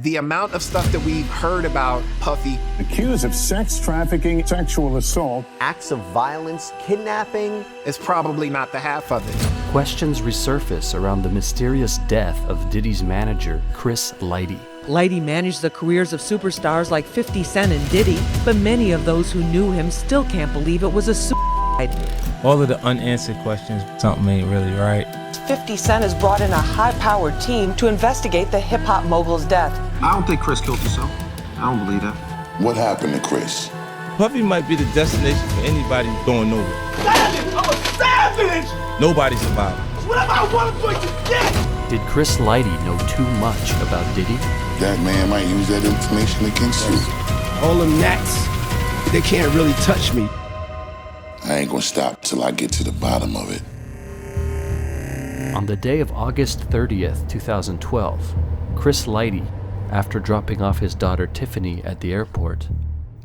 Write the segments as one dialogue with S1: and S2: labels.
S1: The amount of stuff that we've heard about Puffy.
S2: Accused of sex trafficking, sexual assault,
S3: acts of violence, kidnapping,
S1: is probably not the half of it.
S4: Questions resurface around the mysterious death of Diddy's manager, Chris Lighty.
S5: Lighty managed the careers of superstars like 50 Cent and Diddy, but many of those who knew him still can't believe it was a suicide.
S6: All of the unanswered questions, something ain't really right.
S7: 50 Cent has brought in a high-powered team to investigate the hip-hop mogul's death.
S8: I don't think Chris killed himself. I don't believe that.
S9: What happened to Chris?
S6: Puffy might be the destination for anybody going nowhere.
S10: Savage! I'm a savage!
S6: Nobody survived.
S10: Whatever I want, I'm going to get!
S4: Did Chris Lighty know too much about Diddy?
S9: That man might use that information against you.
S8: All them gnats, they can't really touch me.
S9: I ain't gonna stop till I get to the bottom of it.
S4: On the day of August 30th, 2012, Chris Lighty, after dropping off his daughter Tiffany at the airport,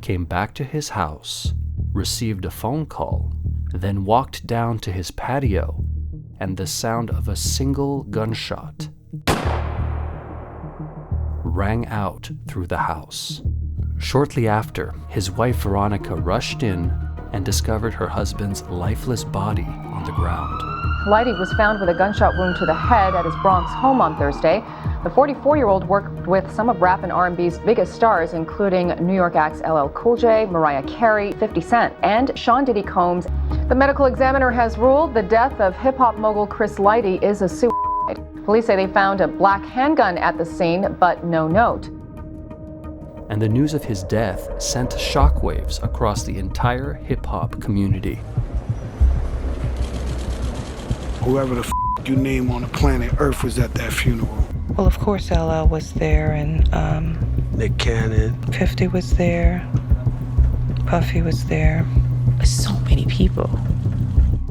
S4: came back to his house, received a phone call, then walked down to his patio, and the sound of a single gunshot rang out through the house. Shortly after, his wife Veronica rushed in and discovered her husband's lifeless body on the ground.
S11: Lighty was found with a gunshot wound to the head at his Bronx home on Thursday. The 44-year-old worked with some of rap and R&B's biggest stars, including New York acts LL Cool J, Mariah Carey, 50 Cent, and Sean Diddy Combs. The medical examiner has ruled the death of hip-hop mogul Chris Lighty is a suicide. Police say they found a black handgun at the scene, but no note.
S4: And the news of his death sent shockwaves across the entire hip-hop community.
S12: Whoever the you name on the planet Earth was at that funeral.
S7: Well, of course, LL was there, and
S12: Nick Cannon.
S7: 50 was there. Puffy was there.
S13: So many people.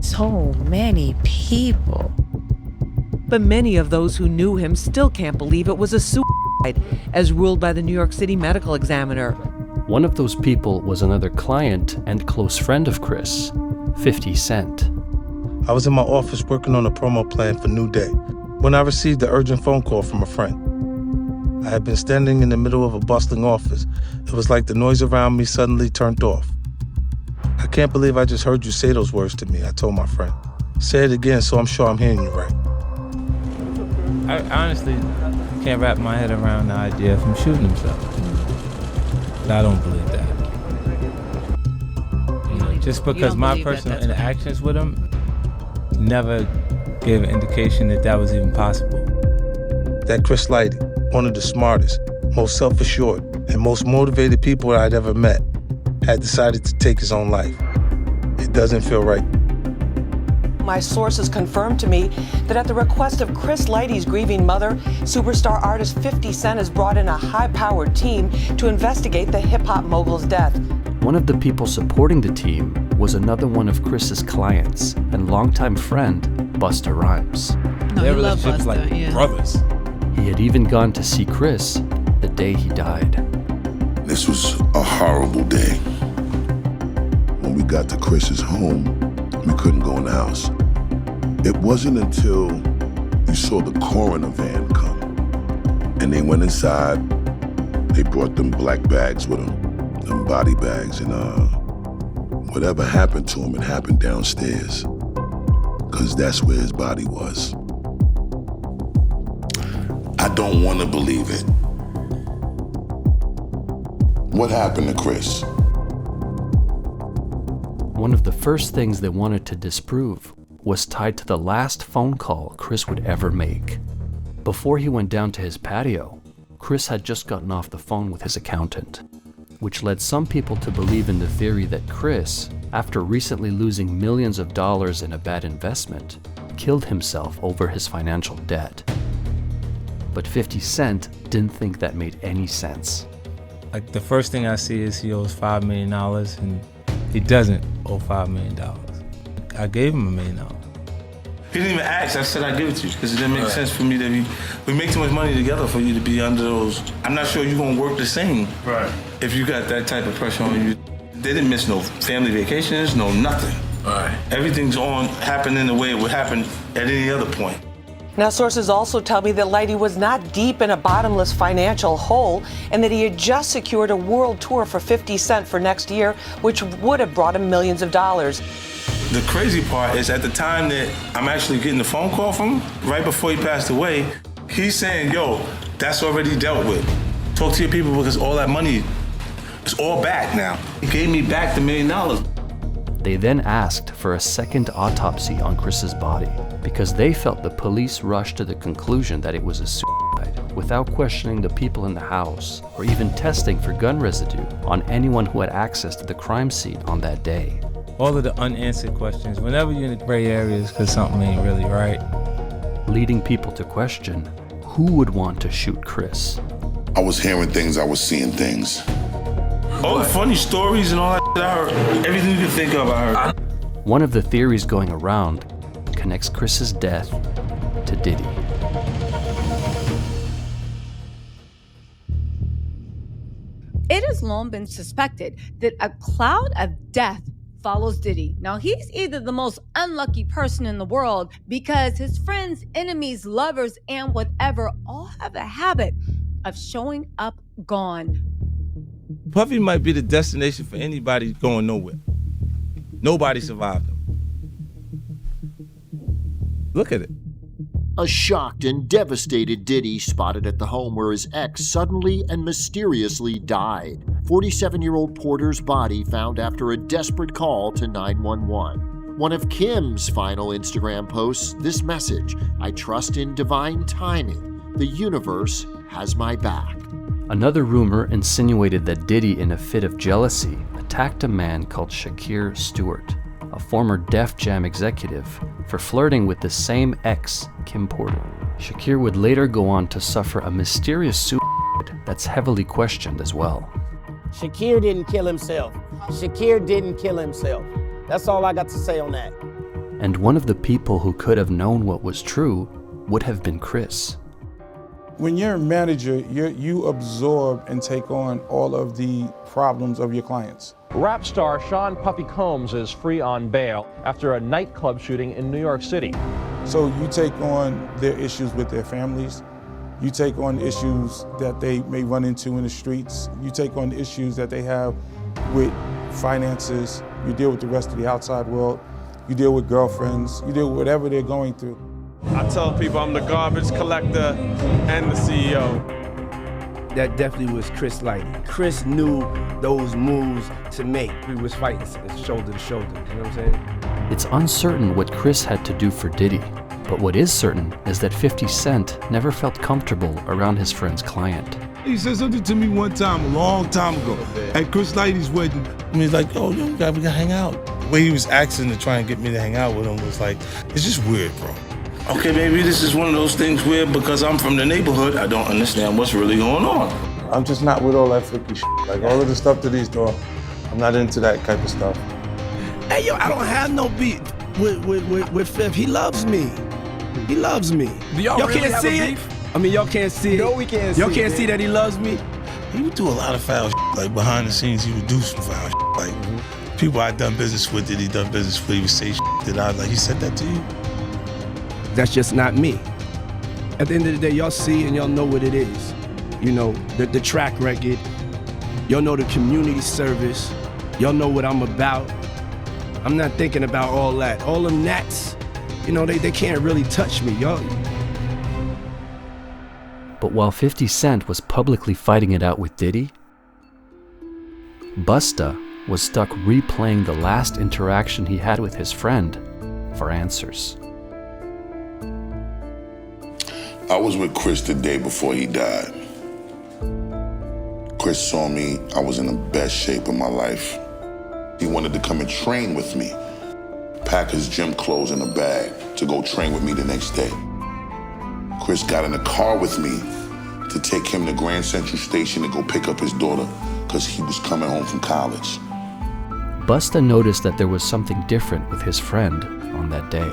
S13: So many people.
S5: But many of those who knew him still can't believe it was a suicide, as ruled by the New York City medical examiner.
S4: One of those people was another client and close friend of Chris, 50 Cent.
S6: I was in my office working on a promo plan for New Day when I received the urgent phone call from a friend. I had been standing in the middle of a bustling office. It was like the noise around me suddenly turned off. I can't believe I just heard you say those words to me, I told my friend. Say it again so I'm sure I'm hearing you right. I honestly can't wrap my head around the idea of him shooting himself. But I don't believe that. You know, just because my personal interactions with him never gave an indication that that was even possible. That Chris Lighty, one of the smartest, most self-assured, and most motivated people I'd ever met, had decided to take his own life. It doesn't feel right.
S7: My sources confirmed to me that at the request of Chris Lighty's grieving mother, superstar artist 50 Cent has brought in a high-powered team to investigate the hip-hop mogul's death.
S4: One of the people supporting the team was another one of Chris's clients and longtime friend, Busta Rhymes.
S13: No,
S6: Their
S13: he loved
S6: relationship's
S13: Busta,
S6: like
S13: yeah.
S6: brothers.
S4: He had even gone to see Chris the day he died.
S9: This was a horrible day. When we got to Chris's home, we couldn't go in the house. It wasn't until we saw the coroner van come, and they went inside. They brought them black bags with them, them body bags, and whatever happened to him, it happened downstairs, because that's where his body was. I don't want to believe it. What happened to Chris?
S4: One of the first things they wanted to disprove was tied to the last phone call Chris would ever make. Before he went down to his patio, Chris had just gotten off the phone with his accountant, which led some people to believe in the theory that Chris, after recently losing millions of dollars in a bad investment, killed himself over his financial debt. But 50 Cent didn't think that made any sense.
S6: Like, the first thing I see is he owes $5 million, and he doesn't owe $5 million. I gave him $1 million.
S10: He didn't even ask. I said I'd give it to you because it didn't make sense for me to we make too much money together for you to be under those. I'm not sure you're gonna work the same if you got that type of pressure on you. They didn't miss no family vacations, no nothing. Everything's happening the way it would happen at any other point.
S7: Now, sources also tell me that Lighty was not deep in a bottomless financial hole and that he had just secured a world tour for 50 Cent for next year, which would have brought him millions of dollars.
S10: The crazy part is at the time that I'm actually getting the phone call from him, right before he passed away, he's saying, yo, that's already dealt with. Talk to your people because all that money is all back now. He gave me back the $1 million.
S4: They then asked for a second autopsy on Chris's body because they felt the police rushed to the conclusion that it was a suicide without questioning the people in the house or even testing for gun residue on anyone who had access to the crime scene on that day.
S14: All of the unanswered questions, whenever you're in the gray areas because something ain't really right.
S4: Leading people to question who would want to shoot Chris.
S9: I was hearing things, I was seeing things.
S10: All the funny stories and all that shit I heard, everything you can think of, I heard.
S4: One of the theories going around connects Chris's death to Diddy.
S15: It has long been suspected that a cloud of death follows Diddy. Now, he's either the most unlucky person in the world because his friends, enemies, lovers, and whatever all have a habit of showing up gone.
S14: Puffy might be the destination for anybody going nowhere. Nobody survived him. Look at it.
S16: A shocked and devastated Diddy spotted at the home where his ex suddenly and mysteriously died. 47-year-old Porter's body found after a desperate call to 911. One of Kim's final Instagram posts, this message: "I trust in divine timing. The universe has my back."
S4: Another rumor insinuated that Diddy, in a fit of jealousy, attacked a man called Shakir Stewart, a former Def Jam executive, for flirting with the same ex, Kim Porter. Shakir would later go on to suffer a mysterious suicide that's heavily questioned as well.
S17: Shakir didn't kill himself. Shakir didn't kill himself. That's all I got to say on that.
S4: And one of the people who could have known what was true would have been Chris.
S18: When you're a manager, you absorb and take on all of the problems of your clients.
S19: Rap star Sean Puffy Combs is free on bail after a nightclub shooting in New York City.
S18: So you take on their issues with their families. You take on issues that they may run into in the streets. You take on issues that they have with finances. You deal with the rest of the outside world. You deal with girlfriends. You deal with whatever they're going through.
S20: I tell people I'm the garbage collector and the CEO.
S8: That definitely was Chris Lighty. Chris knew those moves to make. We was fighting shoulder to shoulder, you know what I'm saying?
S4: It's uncertain what Chris had to do for Diddy, but what is certain is that 50 Cent never felt comfortable around his friend's client.
S6: He said something to me one time, a long time ago, at Chris Lighty's wedding. And he's like, oh, we gotta hang out. The way he was asking to try and get me to hang out with him was like, it's just weird, bro.
S10: Okay, maybe this is one of those things where because I'm from the neighborhood, I don't understand what's really going on.
S6: I'm just not with all that freaky shit. Like all of the stuff that he's doing, I'm not into that type of stuff.
S8: Hey, yo, I don't have no beef with Fifth. He loves me. He loves me. Y'all really can't see it? I mean, y'all can't see it.
S17: No, we can't see it.
S8: Y'all can't see that he loves me?
S6: He would do a lot of foul shit. Like behind the scenes, he would do some foul shit. Like people I'd done business with that he done business with, he would say shit that I was like, he said that to you?
S8: That's just not me. At the end of the day, y'all see and y'all know what it is. You know, the track record. Y'all know the community service. Y'all know what I'm about. I'm not thinking about all that. All them gnats, you know, they can't really touch me, y'all.
S4: But while 50 Cent was publicly fighting it out with Diddy, Basta was stuck replaying the last interaction he had with his friend for answers.
S9: I was with Chris the day before he died. Chris saw me, I was in the best shape of my life. He wanted to come and train with me, pack his gym clothes in a bag to go train with me the next day. Chris got in a car with me to take him to Grand Central Station to go pick up his daughter because he was coming home from college.
S4: Basta noticed that there was something different with his friend on that day.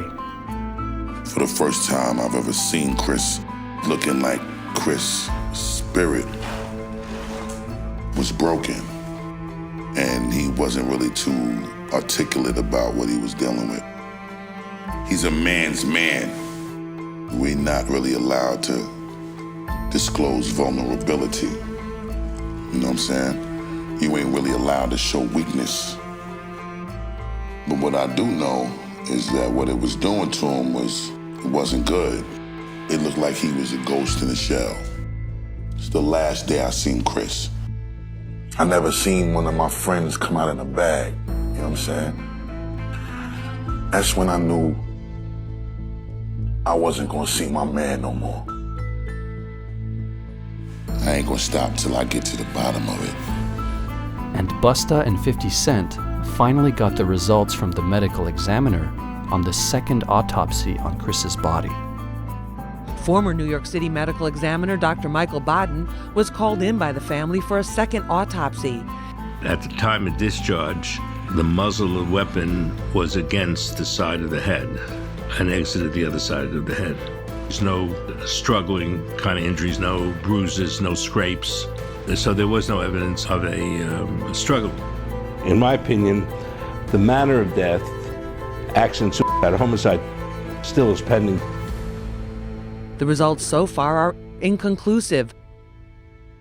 S9: For the first time I've ever seen Chris looking like Chris' spirit was broken. And he wasn't really too articulate about what he was dealing with. He's a man's man. we're not really allowed to disclose vulnerability. You know what I'm saying? You ain't really allowed to show weakness. But what I do know is that what it was doing to him it wasn't good. It looked like he was a ghost in a shell. It's the last day I seen Chris. I never seen one of my friends come out in a bag, you know what I'm saying? That's when I knew I wasn't gonna see my man no more. I ain't gonna stop till I get to the bottom of it.
S4: And Bاسطa and 50 Cent finally got the results from the medical examiner on the second autopsy on Chris's body.
S5: Former New York City medical examiner Dr. Michael Baden was called in by the family for a second autopsy.
S21: At the time of discharge, the muzzle of the weapon was against the side of the head and exited the other side of the head. There's no struggling kind of injuries, no bruises, no scrapes. So there was no evidence of a struggle.
S22: In my opinion, the manner of death, accident, suicide, or homicide, still is pending.
S5: The results so far are inconclusive.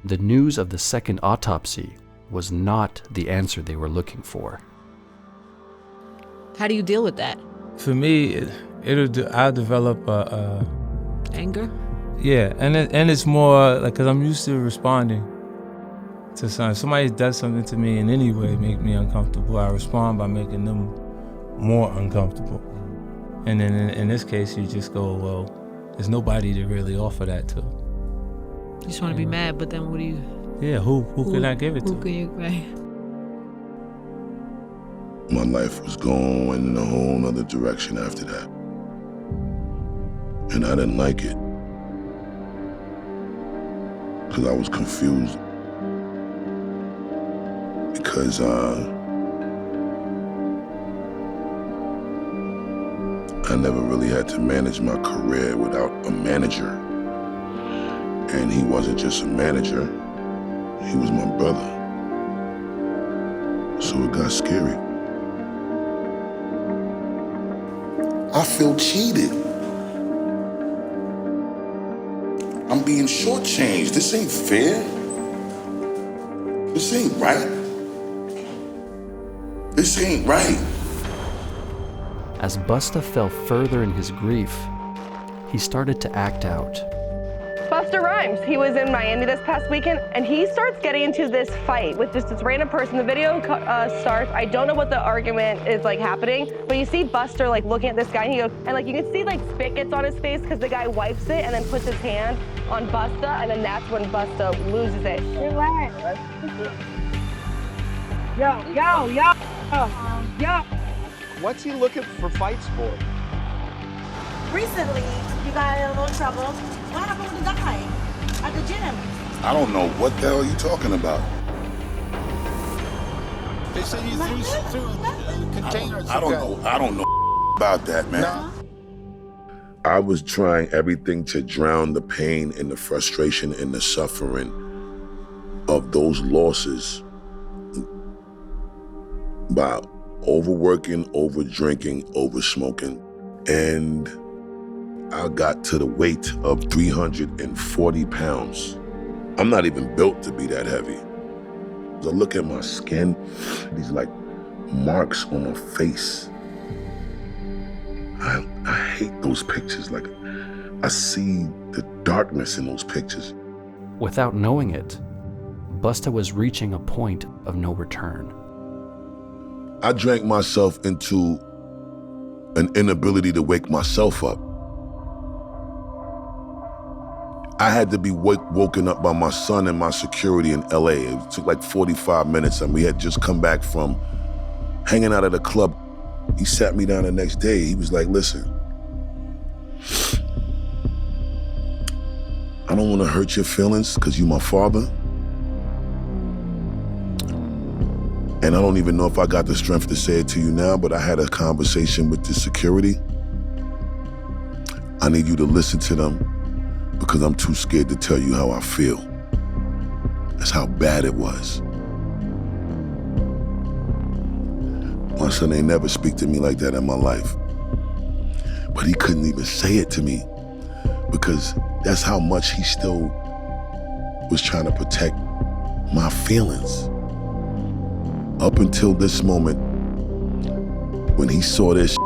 S4: The news of the second autopsy was not the answer they were looking for.
S13: How do you deal with that?
S14: For me, I'll develop
S13: anger.
S14: Yeah, and it's more like because I'm used to responding to something. Somebody does something to me in any way make me uncomfortable. I respond by making them more uncomfortable. And then in this case, you just go, well, there's nobody to really offer that to.
S13: You just want to be mad, but then what do you?
S14: Yeah, who can I give it to?
S13: Who can you? Right.
S9: My life was going in a whole nother direction after that. And I didn't like it. Because I was confused. Because I never really had to manage my career without a manager. And he wasn't just a manager, he was my brother. So it got scary. I feel cheated. I'm being shortchanged. This ain't fair. This ain't right. This ain't right.
S4: As Bاسطa fell further in his grief, he started to act out.
S23: Busta Rhymes, he was in Miami this past weekend, and he starts getting into this fight with just this random person. The video starts, I don't know what the argument is like happening, but you see Buster like looking at this guy, and he goes, and like you can see like spit gets on his face because the guy wipes it and then puts his hand on Busta, and then that's when Busta loses it.
S24: Relax. Yo.
S3: What's he looking for fights for?
S24: Recently, you got in a little trouble. What happened with the guy at the gym?
S9: I don't know what the hell you talking about.
S25: They said you threw containers.
S9: I don't know about that, man. No. I was trying everything to drown the pain and the frustration and the suffering of those losses by overworking, over drinking, over smoking. And I got to the weight of 340 pounds. I'm not even built to be that heavy. As I look at my skin, these like marks on my face. I hate those pictures. Like, I see the darkness in those pictures.
S4: Without knowing it, Bاسطa was reaching a point of no return.
S9: I drank myself into an inability to wake myself up. I had to be woken up by my son and my security in LA. It took like 45 minutes, and we had just come back from hanging out at a club. He sat me down the next day. He was like, listen, I don't want to hurt your feelings because you're my father. And I don't even know if I got the strength to say it to you now, but I had a conversation with the security. I need you to listen to them because I'm too scared to tell you how I feel. That's how bad it was. My son ain't never speak to me like that in my life. But he couldn't even say it to me because that's how much he still was trying to protect my feelings. Up until this moment, when he saw this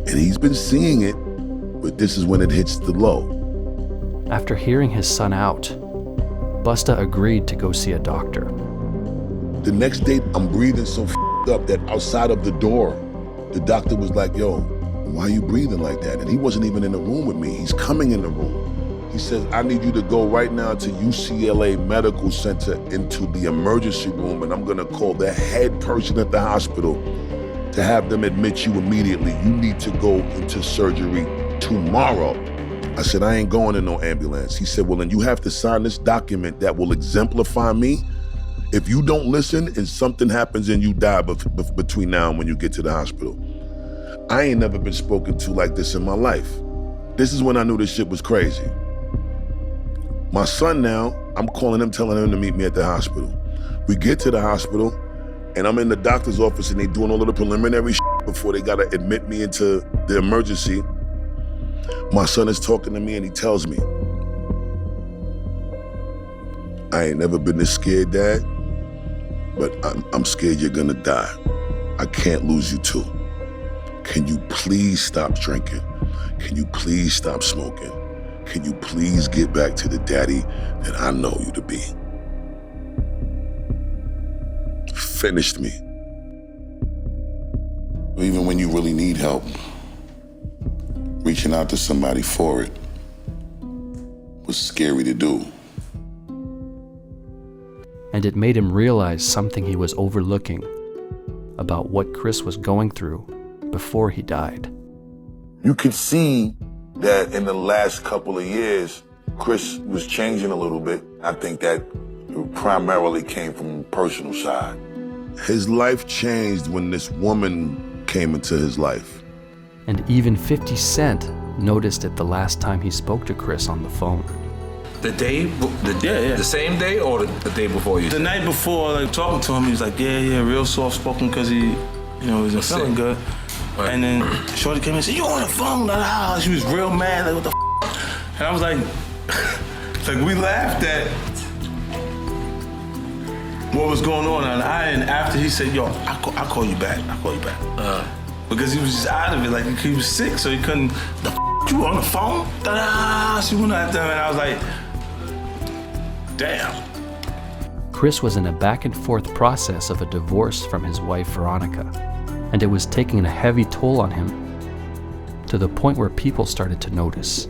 S9: and he's been seeing it, but this is when it hits the low.
S4: After hearing his son out, Basta agreed to go see a doctor.
S9: The next day, I'm breathing so up that outside of the door, the doctor was like, yo, why are you breathing like that? And he wasn't even in the room with me. He's coming in the room. He says, I need you to go right now to UCLA Medical Center into the emergency room, and I'm gonna call the head person at the hospital to have them admit you immediately. You need to go into surgery tomorrow. I said, I ain't going in no ambulance. He said, well, then you have to sign this document that will exemplify me. If you don't listen and something happens and you die between now and when you get to the hospital. I ain't never been spoken to like this in my life. This is when I knew this shit was crazy. My son now, I'm calling him, telling him to meet me at the hospital. We get to the hospital, and I'm in the doctor's office, and they doing all of the preliminary shit before they gotta admit me into the emergency. My son is talking to me, and he tells me, I ain't never been this scared, Dad, but I'm scared you're gonna die. I can't lose you too. Can you please stop drinking? Can you please stop smoking? Can you please get back to the daddy that I know you to be? Finished me.
S1: Even when you really need help, reaching out to somebody for it was scary to do.
S4: And it made him realize something he was overlooking about what Chris was going through before he died.
S9: You could see that in the last couple of years, Chris was changing a little bit. I think that primarily came from the personal side. His life changed when this woman came into his life.
S4: And even 50 Cent noticed it the last time he spoke to Chris on the phone.
S10: The same day or the day before you? The night before, like talking to him, he was like, yeah, real soft spoken because he, wasn't feeling good. Right. And then Shorty came in and said, you on the phone? She was real mad, like, what the f? And I was like, we laughed at what was going on. And after he said, yo, I'll call you back. Because he was just out of it, like he was sick, so he couldn't, the f you on the phone? She went after him, and I was like, damn.
S4: Chris was in a back and forth process of a divorce from his wife, Veronica, and it was taking a heavy toll on him to the point where people started to notice.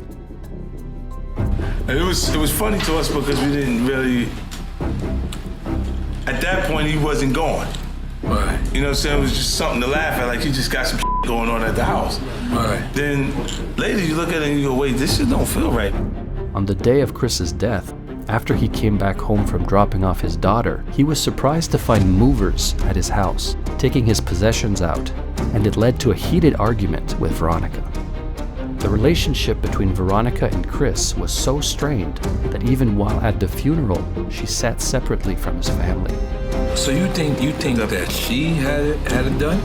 S10: And it was funny to us because we didn't really, at that point he wasn't going. Right. You know what I'm saying? It was just something to laugh at, like he just got some going on at the house. Right. Then later you look at it and you go, wait, this shit don't feel right.
S4: On the day of Chris's death, after he came back home from dropping off his daughter, he was surprised to find movers at his house, taking his possessions out, and it led to a heated argument with Veronica. The relationship between Veronica and Chris was so strained that even while at the funeral, she sat separately from his family.
S2: So you think that she had it done?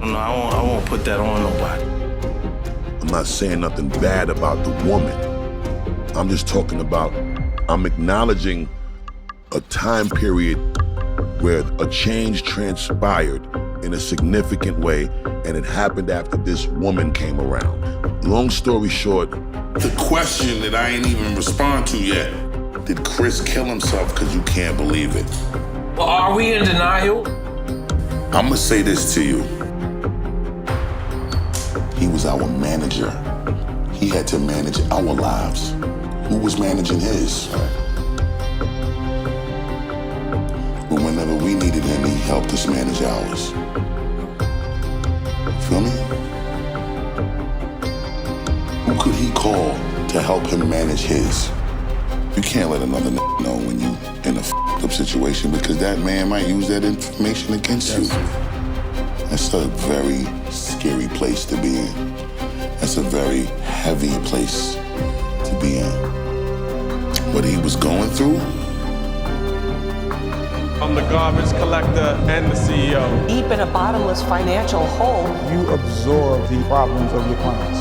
S10: No, I won't put that on nobody.
S9: I'm not saying nothing bad about the woman. I'm just talking about, I'm acknowledging a time period where a change transpired in a significant way, and it happened after this woman came around. Long story short,
S1: the question that I ain't even respond to yet, did Chris kill himself because you can't believe it?
S2: Well, are we in denial?
S1: I'm gonna say this to you. He was our manager. He had to manage our lives. Who was managing his? But whenever we needed him, he helped us manage ours. Feel me? Who could he call to help him manage his? You can't let another know when you in a up situation because that man might use that information against you. That's a very scary place to be in. That's a very heavy place to be in. What he was going through,
S20: I'm the garbage collector and the CEO.
S5: Deep in a bottomless financial hole,
S18: You absorb the problems of your clients.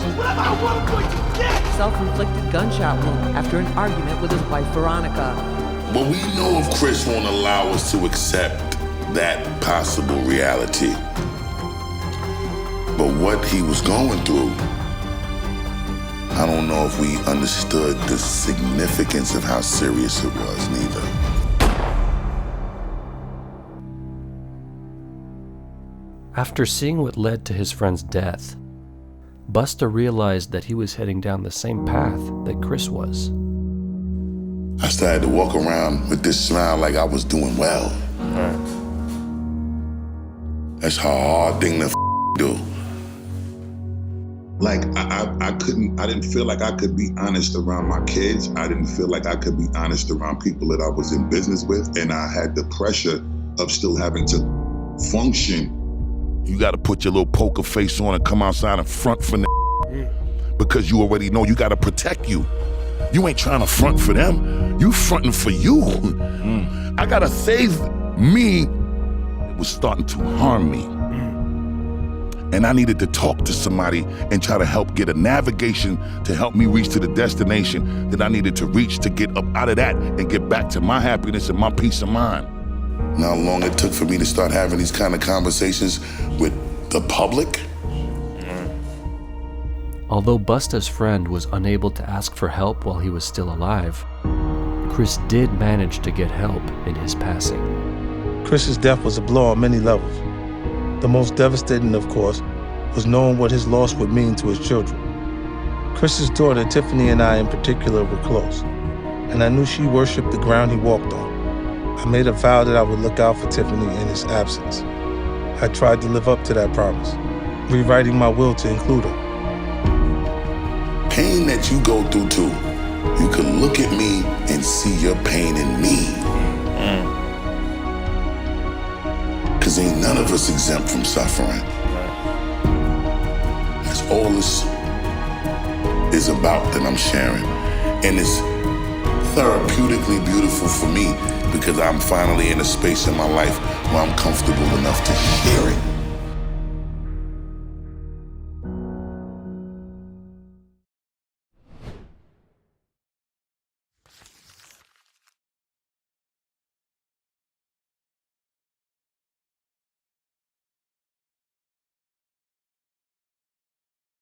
S5: self-inflicted gunshot wound after an argument with his wife Veronica.
S1: But we know if Chris won't allow us to accept that possible reality. But what he was going through, I don't know if we understood the significance of how serious it was, neither.
S4: After seeing what led to his friend's death, Bاسطا realized that he was heading down the same path that Chris was.
S1: I started to walk around with this smile like I was doing well. That's a hard thing to do.
S9: Like, I didn't feel like I could be honest around my kids. I didn't feel like I could be honest around people that I was in business with. And I had the pressure of still having to function.
S1: You gotta put your little poker face on and come outside and front for them. Because you already know you gotta protect you. You ain't trying to front for them. You fronting for you. I gotta save me. It was starting to harm me. And I needed to talk to somebody and try to help get a navigation to help me reach to the destination that I needed to reach to get up out of that and get back to my happiness and my peace of mind. Now, how long it took for me to start having these kind of conversations with the public?
S4: Although Bástá's friend was unable to ask for help while he was still alive, Chris did manage to get help in his passing.
S6: Chris's death was a blow on many levels. The most devastating, of course, was knowing what his loss would mean to his children. Chris's daughter, Tiffany, and I in particular were close, and I knew she worshipped the ground he walked on. I made a vow that I would look out for Tiffany in his absence. I tried to live up to that promise, rewriting my will to include her.
S1: Pain that you go through too. You can look at me and see your pain in me. Cause ain't none of us exempt from suffering. That's all this is about that I'm sharing. And it's therapeutically beautiful for me because I'm finally in a space in my life where I'm comfortable enough to share it.